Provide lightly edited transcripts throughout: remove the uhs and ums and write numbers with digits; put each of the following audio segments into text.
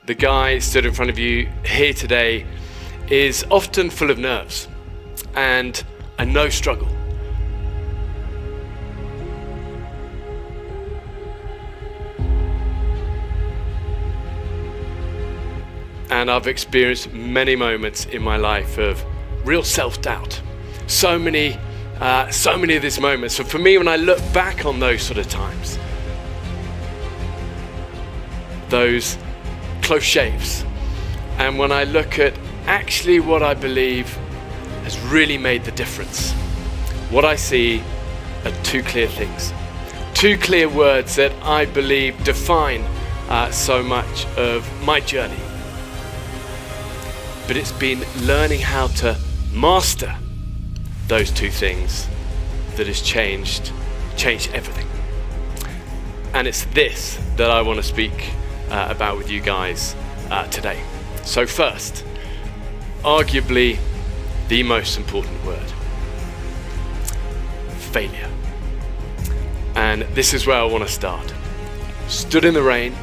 the guy stood in front of you here today is often full of nerves and a no struggle. And I've experienced many moments in my life of real self-doubt. So many of these moments. And for me, when I look back on those sort of times, those close shaves, and when I look at actually what I believe has really made the difference, what I see are two clear things. Two clear words that I believe define so much of my journey. But it's been learning how to master those two things that has changed everything. And it's this that I want to speak about with you guys today. So first, arguably the most important word, failure. And this is where I want to start. Stood in the rain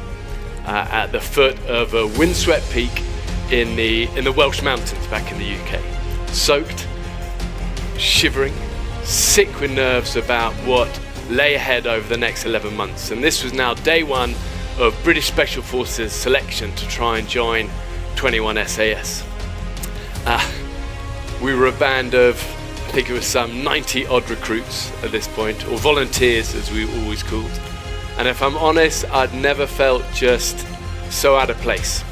at the foot of a windswept peak in the Welsh mountains back in the UK. Soaked, shivering, sick with nerves about what lay ahead over the next 11 months. And this was now day one of British Special Forces selection to try and join 21 SAS. We were a band of, I think it was some 90 odd recruits at this point, or volunteers as we were always called. And if I'm honest, I'd never felt just so out of place.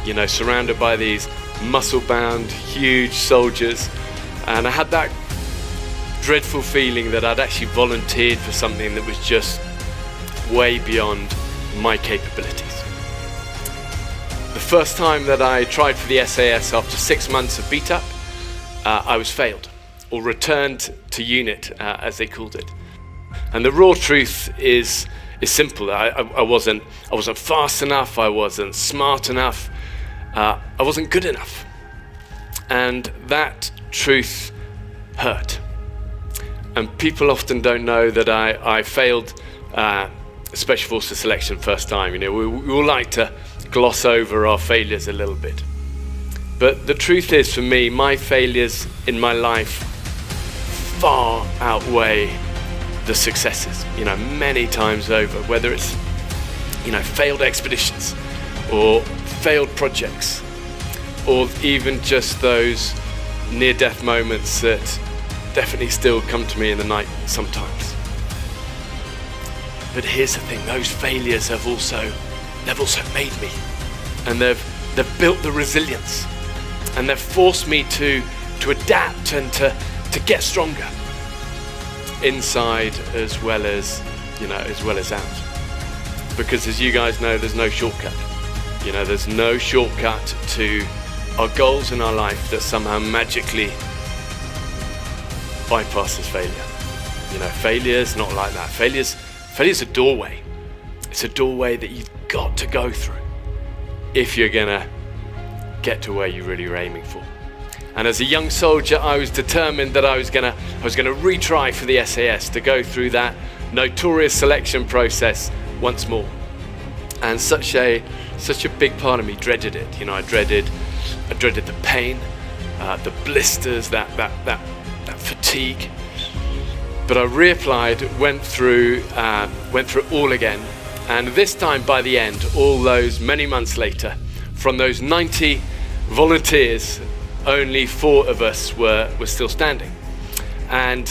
You know, surrounded by these muscle-bound, huge soldiers. And I had that dreadful feeling that I'd actually volunteered for something that was just way beyond my capabilities. The first time that I tried for the SAS after 6 months of beat up, I was failed, or returned to unit, as they called it. And the raw truth is simple. I wasn't fast enough, I wasn't smart enough, I wasn't good enough. And that truth hurt. And people often don't know that I failed Special Forces selection first time. You know, we all like to gloss over our failures a little bit. But the truth is, for me, my failures in my life far outweigh the successes, you know, many times over, whether it's, you know, failed expeditions or failed projects, or even just those near-death moments that definitely still come to me in the night sometimes. But here's the thing, those failures they've also made me, and they've built the resilience, and they've forced me to adapt and to get stronger, inside as well as out. Because as you guys know, there's no shortcut. You know, there's no shortcut to our goals in our life that somehow magically bypasses failure. You know, failure's not like that. Failure's a doorway. It's a doorway that you've got to go through if you're gonna get to where you really are aiming for. And as a young soldier, I was determined that I was gonna retry for the SAS, to go through that notorious selection process once more. And such a big part of me dreaded it. You know, I dreaded the pain, the blisters, that fatigue. But I reapplied, went through it all again, and this time by the end, all those many months later, from those 90 volunteers, only 4 of us were still standing. And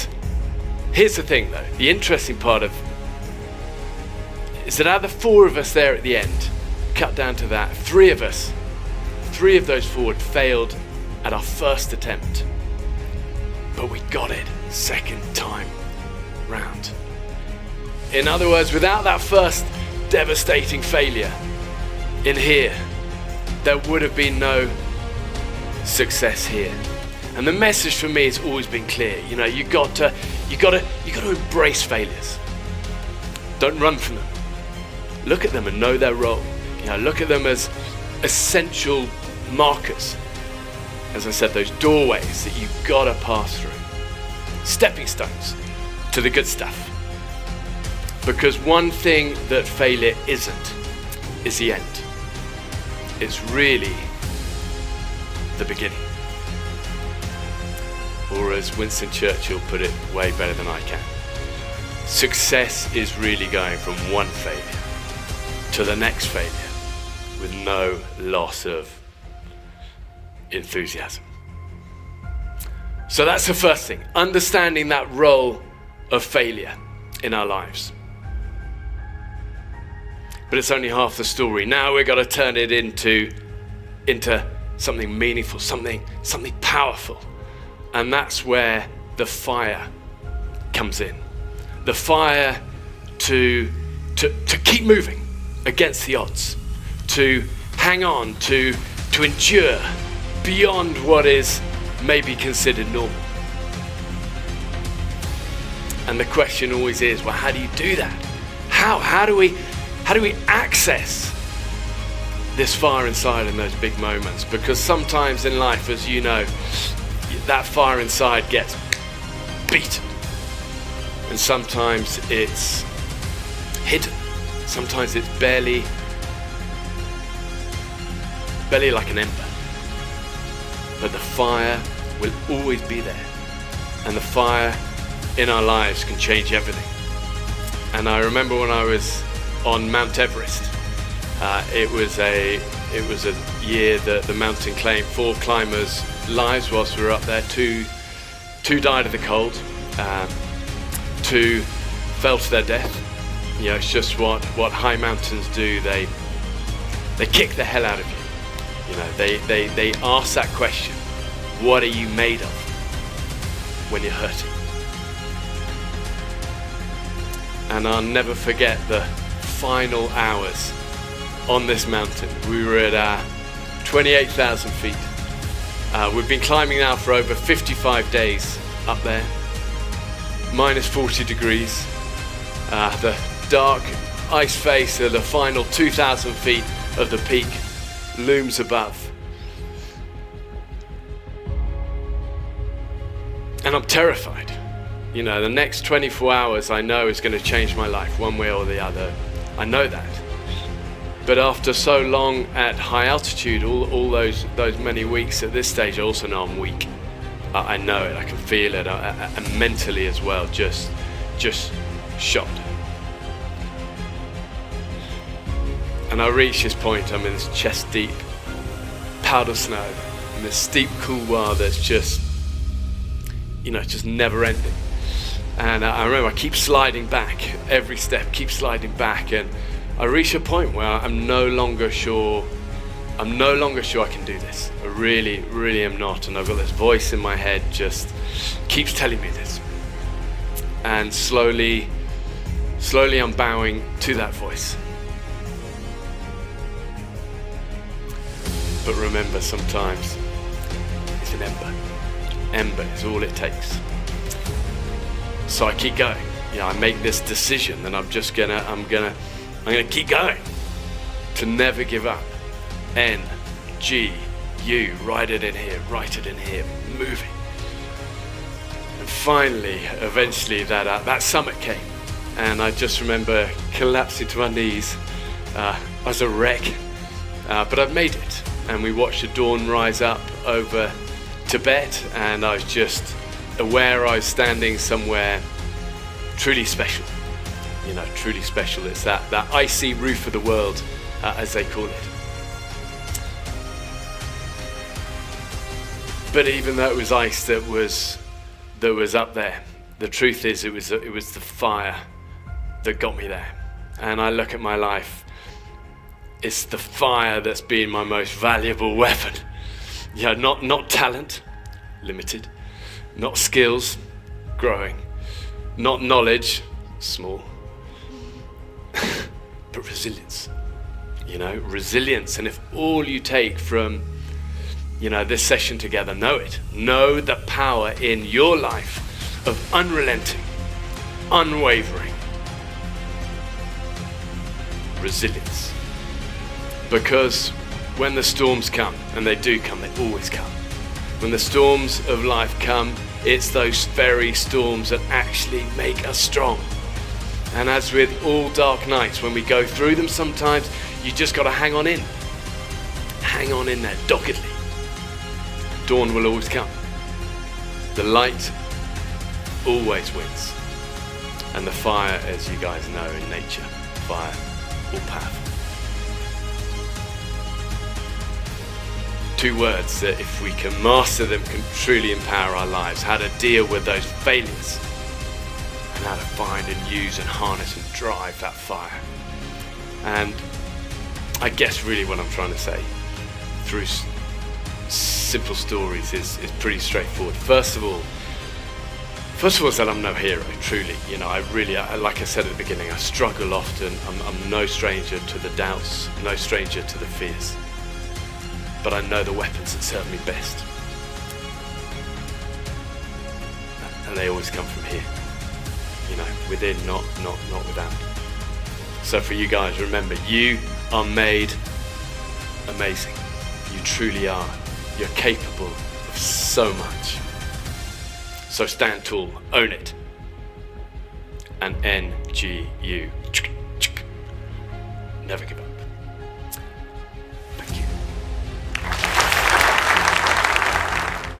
here's the thing though, the interesting part of is that out of the 4 of us there at the end, cut down to that, 3 of those 4 had failed at our first attempt. But we got it second time round. In other words, without that first devastating failure in here, there would have been no success here. And the message for me has always been clear. You know, you got to embrace failures. Don't run from them. Look at them and know their role. You know, look at them as essential markers. As I said, those doorways that you've got to pass through. Stepping stones to the good stuff. Because one thing that failure isn't is the end. it's really the beginning. Or as Winston Churchill put it way better than I can, success is really going from one failure to the next failure with no loss of enthusiasm. So that's the first thing, understanding that role of failure in our lives. But it's only half the story. Now we've got to turn it into something meaningful, something powerful. And that's where the fire comes in. The fire to keep moving against the odds, to hang on, to endure beyond what is maybe considered normal. And the question always is, well, how do you do that? How do we access this fire inside in those big moments? Because sometimes in life, as you know, that fire inside gets beaten. And sometimes it's hidden. Sometimes it's barely like an ember. But the fire will always be there. And the fire in our lives can change everything. And I remember when I was on Mount Everest, it was a year that the mountain claimed 4 climbers' lives whilst we were up there. Two died of the cold, 2 fell to their death. You know, it's just what high mountains do. They kick the hell out of you. You know, they ask that question, what are you made of when you're hurting? And I'll never forget the final hours on this mountain. We were at 28,000 feet. We've been climbing now for over 55 days up there. Minus 40 degrees. The dark ice face of the final 2,000 feet of the peak looms above. And I'm terrified. You know, the next 24 hours I know is going to change my life one way or the other. I know that. But after so long at high altitude, all those many weeks at this stage, I also know I'm weak. I know it, I can feel it, and mentally as well, just shot. And I reach this point, I'm in this chest deep powder snow, in this steep couloir that's just, you know, just never ending. And I remember I keep sliding back, every step, keep sliding back, and I reach a point where I'm no longer sure I can do this. I really, really am not. And I've got this voice in my head just keeps telling me this. And slowly I'm bowing to that voice. But remember, sometimes it's an ember. Ember is all it takes. So I keep going. Yeah, I make this decision that I'm gonna keep going, to never give up. N-G-U, write it in here, moving. And finally, eventually, that summit came, and I just remember collapsing to my knees. I was a wreck, but I've made it. And we watched the dawn rise up over Tibet, and I was just aware I was standing somewhere truly special. You know, truly special. It's that icy roof of the world, as they call it. But even though it was ice that was up there, the truth is it was the fire that got me there. And I look at my life, it's the fire that's been my most valuable weapon. You know, not talent, limited, not skills, growing, not knowledge, small, but resilience. You know, resilience. And if all you take from, you know, this session together, know the power in your life of unrelenting, unwavering resilience. Because when the storms come, and they do come, they always come. When the storms of life come, it's those very storms that actually make us strong. And as with all dark nights, when we go through them sometimes, you just got to hang on in. hang on in there doggedly. Dawn will always come. The light always wins. And the fire, as you guys know in nature, fire all powerful. 2 words that if we can master them can truly empower our lives. How to deal with those failures and how to find and use and harness and drive that fire. And I guess really what I'm trying to say through simple stories is pretty straightforward. First of all, that I'm no hero, truly. You know, like I said at the beginning, I struggle often. I'm no stranger to the doubts, no stranger to the fears. But I know the weapons that serve me best. And they always come from here. You know, within, not without. So for you guys, remember, you are made amazing. You truly are. You're capable of so much. So stand tall, own it. And NGU. Never give up.